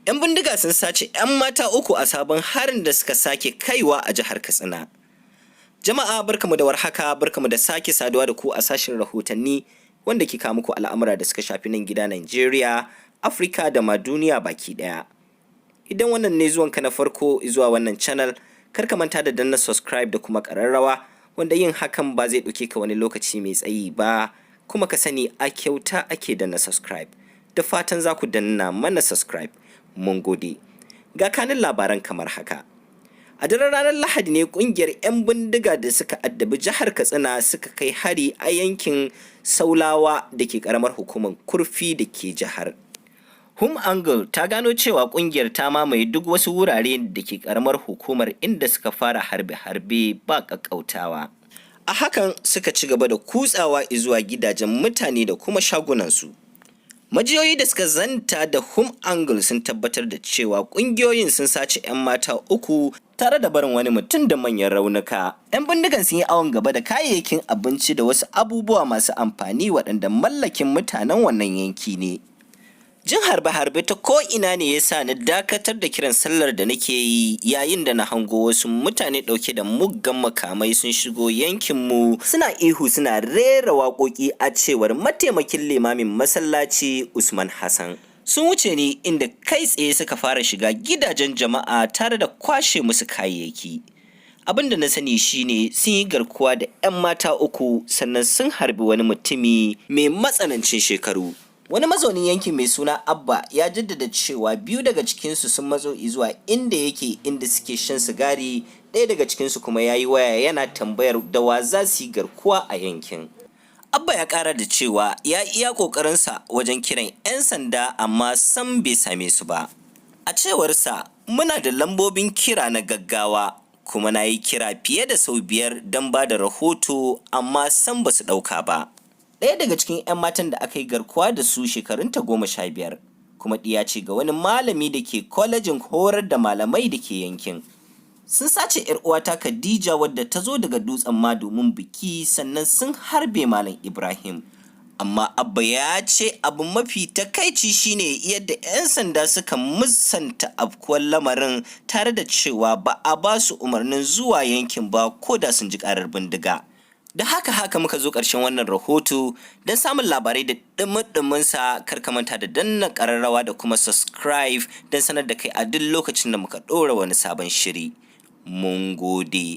'Yan bindiga sun sace 'yan mata uku a sabon harin da suka sake kaiwa a jihar Katsina. Jama'a barkamu da warhaka, barkamu da sake saduwa da ku a sashin rahotanni wanda ke kawo muku al'amura da suka shafi nan gida Najeriya, Afirka da ma duniya baki daya. Idan wannan ne zuwanka na farko zuwa wannan channel, kar ka manta da danna subscribe da kuma ƙararrawa wanda yin hakan ba zai ɗauke ka wani lokaci mai tsayi ba, kuma ka sani a kyauta ake danna subscribe. Da fatan za ku danna mana subscribe. Mun gode. Ga kanin labaran kamar haka. A daren ranar Lahadi ne kungiyar 'yan bindiga da suka addabi jihar Katsina suka kai hari a yankin Saulawa da ke karamar hukumar Kurfi da ke jihar. HumAngle ta gano cewa kungiyar ta mamaye duk wasu wurare da ke karamar hukumar inda suka fara harbe-harbe ba kakkautawa. A hakan suka ci gaba da kutsawa zuwa gidajen mutane da kuma shagunansu. Majiyoyi da suka zanta da HumAngle sun tabbatar da cewa ƙungiyoyin sun sace 'yan mata uku tare da barin wani mutum da manyan raunuka. 'Yan bindigan sun yi awon gaba da kayayyakin abinci da wasu abubuwa masu amfani waɗanda mallakin mutanen wannan yanki ne. Jin harbe-harbe ta ko'ina ne ya sa na dakatar da kiran sallar da nake yi yayin da na hango wasu mutane ɗauke da muggan makamai sun shigo yankinmu suna ihu suna rera waƙoƙi a cewar mataimakin limamin masallaci Usman Hassan. Sun wuce ni inda kai tsaye suka fara shiga gidajen jama'a tare da kwashe musu kayayyaki. Abin da na sani shine sun yi garkuwa da 'yan mata uku sannan sun harbi wani mutumi mai matsanancin shekaru. Wani mazaunin yankin mai suna Abba ya jaddada cewa biyu daga cikinsu sun matso zuwa inda yake inda suke shan sigari, ɗaya daga cikinsu kuma ya yi waya yana tambayar da wa za su yi garkuwa a yankin. Abba ya ƙara da cewa ya iya ƙoƙarinsa wajen kiran 'yan sanda amma sam bai same su ba. A cewarsa, muna da lambobin kira na gaggawa kuma na yi kira fiye da sau 5 don ba da rahoto amma sam ba su ɗauka ba. Ɗaya daga cikin 'yan matan da aka yi garkuwa da su shekarunta 15, kuma ɗiya ce ga wani malami da ke kwalejin horar da malamai da ke yankin. Sun sace 'yar uwata Khadija wadda ta zo daga Dutsen ma domin biki, sannan sun harbe Malam Ibrahim. Amma Abba ya ce abu mafi takaici shine yadda 'yan sanda suka musanta afkuwar lamarin tare da cewa ba a ba su umarnin zuwa yankin ba ko da sun ji ƙarar bindiga. Da haka muka zo ƙarshen wannan rahoto. Don samun labarai da ɗumin-ɗuminsa kar ka manta da danna ƙararrawa da kuma subscribe don sanar da kai a duk lokacin da muka ɗora wani sabon shiri. Mun gode.